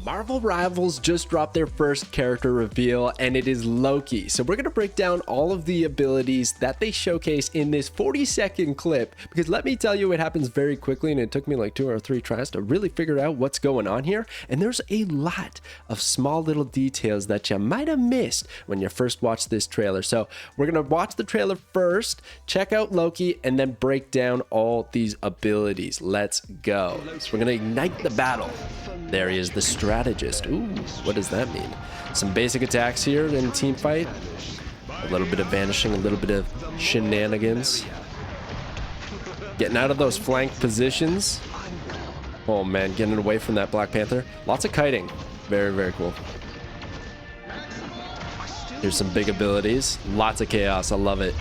Marvel Rivals just dropped their first character reveal, and it is Loki. So we're going to break down all of the abilities that they showcase in this 40-second clip, because let me tell you, it happens very quickly, and it took me like 2 or 3 tries to really figure out what's going on here. And there's a lot of small little details that you might have missed when you first watched this trailer. So we're going to watch the trailer first, check out Loki, and then break down all these abilities. Let's go. So we're going to ignite the battle. There he is, the strategist. Ooh, what does that mean? Some basic attacks here in a team fight. A little bit of vanishing, a little bit of shenanigans. Getting out of those flank positions. Oh man, getting away from that Black Panther. Lots of kiting. Very, very cool. Here's some big abilities. Lots of chaos. I love it.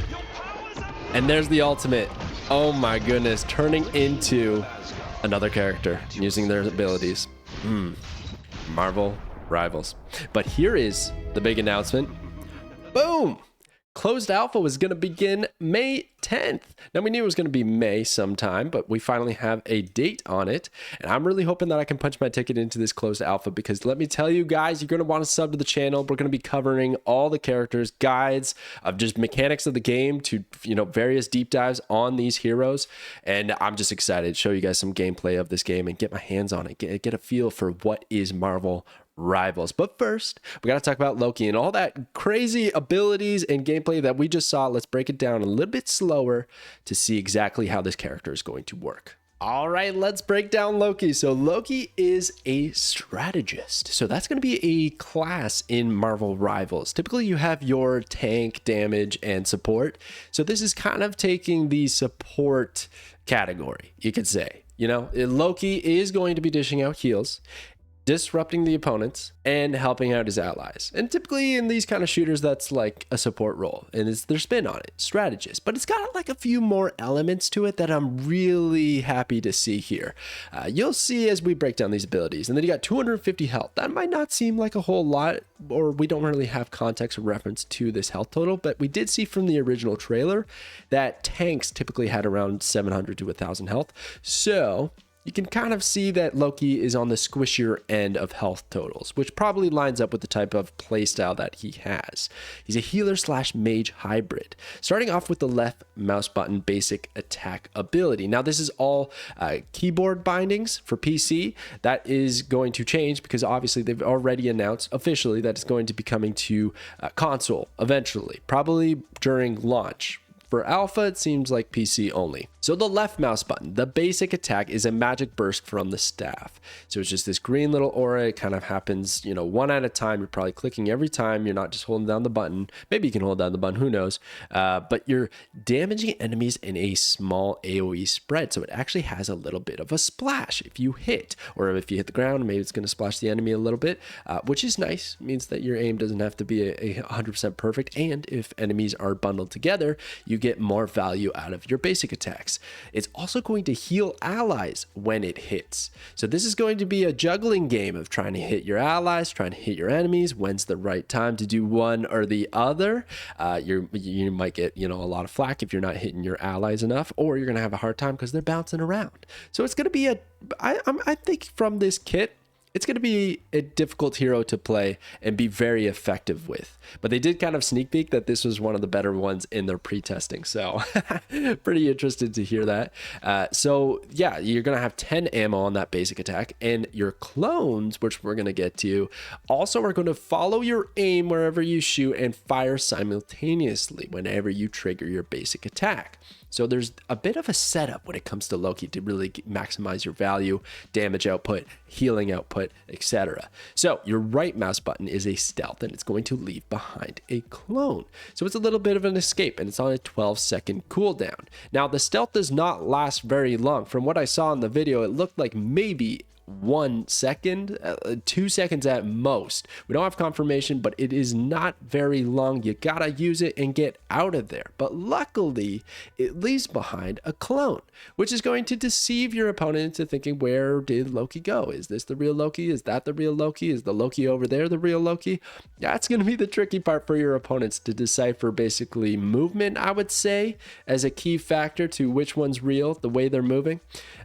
And there's the ultimate. Oh my goodness. Turning into another character using their abilities. Marvel Rivals. But here is the big announcement. Boom! Closed alpha was going to begin May 10th. Now, we knew it was going to be May sometime, but we finally have a date on it. And I'm really hoping that I can punch my ticket into this closed alpha, because let me tell you guys, you're going to want to sub to the channel. We're going to be covering all the characters, guides of just mechanics of the game to, various deep dives on these heroes. And I'm just excited to show you guys some gameplay of this game and get my hands on it, get a feel for what is Marvel Rivals. But first, we got to talk about Loki and all that crazy abilities and gameplay that we just saw. Let's break it down a little bit slower to see exactly how this character is going to work. All right, let's break down Loki. So Loki is a strategist. So that's going to be a class in Marvel Rivals. Typically, you have your tank, damage, and support. So this is kind of taking the support category, you could say. Loki is going to be dishing out heals, disrupting the opponents, and helping out his allies. And typically in these kind of shooters, that's like a support role, and it's their spin on it, strategist. But it's got like a few more elements to it that I'm really happy to see here. You'll see as we break down these abilities. And then you got 250 health. That might not seem like a whole lot, or we don't really have context or reference to this health total, but we did see from the original trailer that tanks typically had around 700 to 1,000 health. So you can kind of see that Loki is on the squishier end of health totals, which probably lines up with the type of playstyle that he has. He's a healer / mage hybrid, starting off with the left mouse button basic attack ability. Now, this is all keyboard bindings for PC. That is going to change because obviously they've already announced officially that it's going to be coming to console eventually, probably during launch. For alpha, it seems like PC only. So the left mouse button, the basic attack, is a magic burst from the staff. So it's just this green little aura. It kind of happens, one at a time. You're probably clicking every time. You're not just holding down the button. Maybe you can hold down the button, who knows? But you're damaging enemies in a small AoE spread. So it actually has a little bit of a splash if you hit, or if you hit the ground, maybe it's going to splash the enemy a little bit, which is nice. It means that your aim doesn't have to be a 100% perfect. And if enemies are bundled together, you get more value out of your basic attacks. It's also going to heal allies when it hits. So this is going to be a juggling game of trying to hit your allies, trying to hit your enemies. When's the right time to do one or the other? You might get a lot of flack if you're not hitting your allies enough, or you're going to have a hard time because they're bouncing around. So it's going to be I think from this kit, it's going to be a difficult hero to play and be very effective with. But they did kind of sneak peek that this was one of the better ones in their pre-testing. So pretty interested to hear that. So yeah, you're going to have 10 ammo on that basic attack. And your clones, which we're going to get to, also are going to follow your aim wherever you shoot and fire simultaneously whenever you trigger your basic attack. So there's a bit of a setup when it comes to Loki to really maximize your value, damage output, healing output, etc. So your right mouse button is a stealth, and it's going to leave behind a clone. So it's a little bit of an escape, and it's on a 12-second cooldown. Now, the stealth does not last very long. From what I saw in the video, it looked like maybe 1 second, 2 seconds at most. We don't have confirmation, but it is not very long. You gotta use it and get out of there. But luckily, it leaves behind a clone, which is going to deceive your opponent into thinking, where did Loki go? Is this the real Loki? Is that the real Loki? Is the Loki over there the real Loki? That's going to be the tricky part for your opponents to decipher. Basically movement, I would say, as a key factor to which one's real, the way they're moving,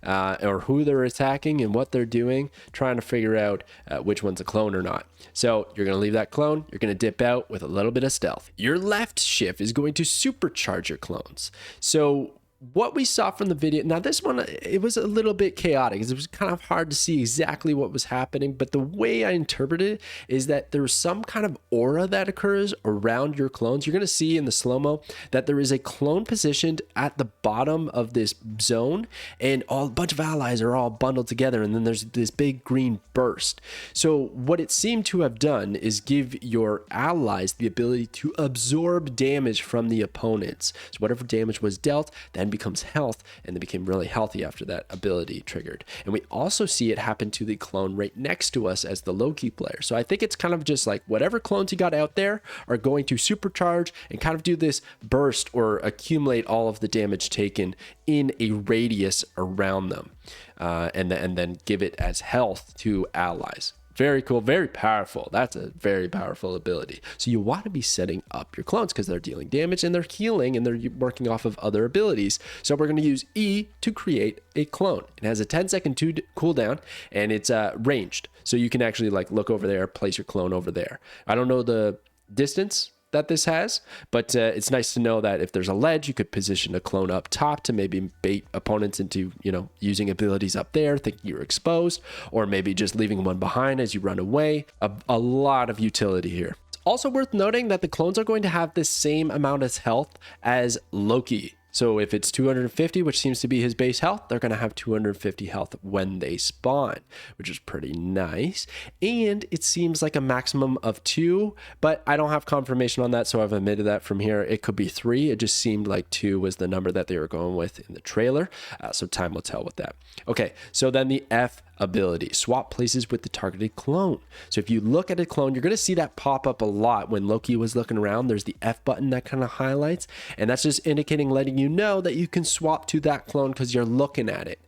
or who they're attacking and what they're doing, trying to figure out which one's a clone or not. So you're going to leave that clone. You're going to dip out with a little bit of stealth. Your left shift is going to supercharge your clones. So what we saw from the video, now this one, it was a little bit chaotic. It was kind of hard to see exactly what was happening, but the way I interpreted it is that there's some kind of aura that occurs around your clones. You're going to see in the slow-mo that there is a clone positioned at the bottom of this zone, and a bunch of allies are all bundled together, and then there's this big green burst. So what it seemed to have done is give your allies the ability to absorb damage from the opponents. So whatever damage was dealt, then becomes health, and they became really healthy after that ability triggered. And we also see it happen to the clone right next to us as the Loki player. So I think it's kind of just like whatever clones you got out there are going to supercharge and kind of do this burst or accumulate all of the damage taken in a radius around them, and then give it as health to allies. Very cool, very powerful. That's a very powerful ability. So you want to be setting up your clones because they're dealing damage and they're healing and they're working off of other abilities. So we're going to use E to create a clone. It has a 10-second cooldown and it's ranged. So you can actually like look over there, place your clone over there. I don't know the distance that this has, but it's nice to know that if there's a ledge, you could position a clone up top to maybe bait opponents into, you know, using abilities up there, thinking you're exposed, or maybe just leaving one behind as you run away. A lot of utility here. It's also worth noting that the clones are going to have the same amount of health as Loki. So if it's 250, which seems to be his base health, they're going to have 250 health when they spawn, which is pretty nice. And it seems like a maximum of 2, but I don't have confirmation on that, so I've omitted that from here. It could be 3. It just seemed like 2 was the number that they were going with in the trailer. So time will tell with that. Okay, so then the F ability, swap places with the targeted clone. So if you look at a clone, you're going to see that pop up a lot. When Loki was looking around, there's the F button that kind of highlights, and that's just indicating, letting you know that you can swap to that clone because you're looking at it.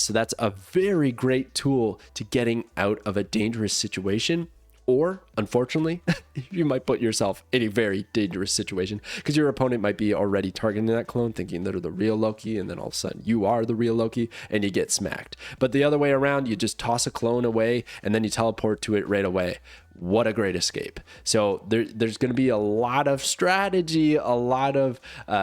So that's a very great tool to getting out of a dangerous situation. Or, unfortunately, you might put yourself in a very dangerous situation because your opponent might be already targeting that clone, thinking they're the real Loki, and then all of a sudden you are the real Loki and you get smacked. But the other way around, you just toss a clone away and then you teleport to it right away. What a great escape. So there's going to be a lot of strategy, a lot of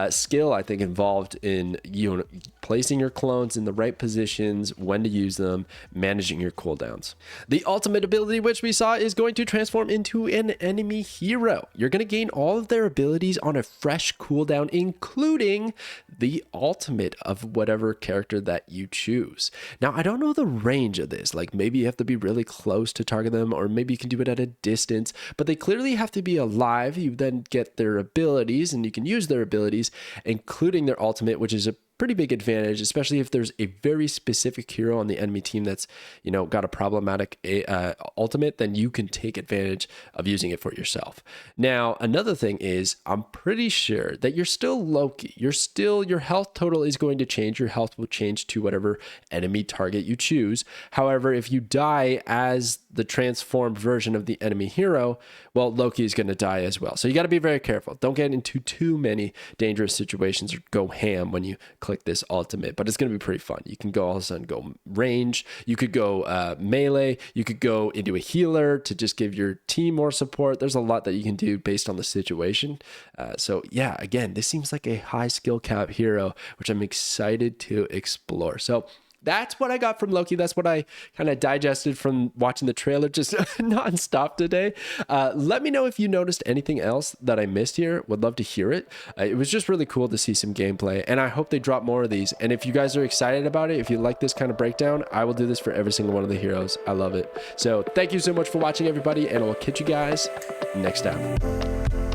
skill, I think, involved in, you know, placing your clones in the right positions, when to use them, managing your cooldowns. The ultimate ability, which we saw, is going to transform into an enemy hero. You're going to gain all of their abilities on a fresh cooldown, including the ultimate of whatever character that you choose. Now, I don't know the range of this. Like, maybe you have to be really close to target them, or maybe you can do it at a distance, but they clearly have to be alive. You then get their abilities and you can use their abilities, including their ultimate, which is a pretty big advantage, especially if there's a very specific hero on the enemy team that's, you know, got a problematic ultimate, then you can take advantage of using it for yourself. Now, another thing is, I'm pretty sure that you're still Loki. Your health total is going to change. Your health will change to whatever enemy target you choose. However, if you die as the transformed version of the enemy hero, well, Loki is going to die as well. So you got to be very careful. Don't get into too many dangerous situations or go ham when you click this ultimate, but it's going to be pretty fun. You can go all of a sudden go range, you could go melee, you could go into a healer to just give your team more support. There's a lot that you can do based on the situation. So yeah, again, this seems like a high skill cap hero, which I'm excited to explore. So that's what I got from Loki. That's what I kind of digested from watching the trailer just nonstop today. Let me know if you noticed anything else that I missed here. Would love to hear it. It was just really cool to see some gameplay, and I hope they drop more of these. And if you guys are excited about it, if you like this kind of breakdown, I will do this for every single one of the heroes. I love it. So thank you so much for watching, everybody, and I'll catch you guys next time.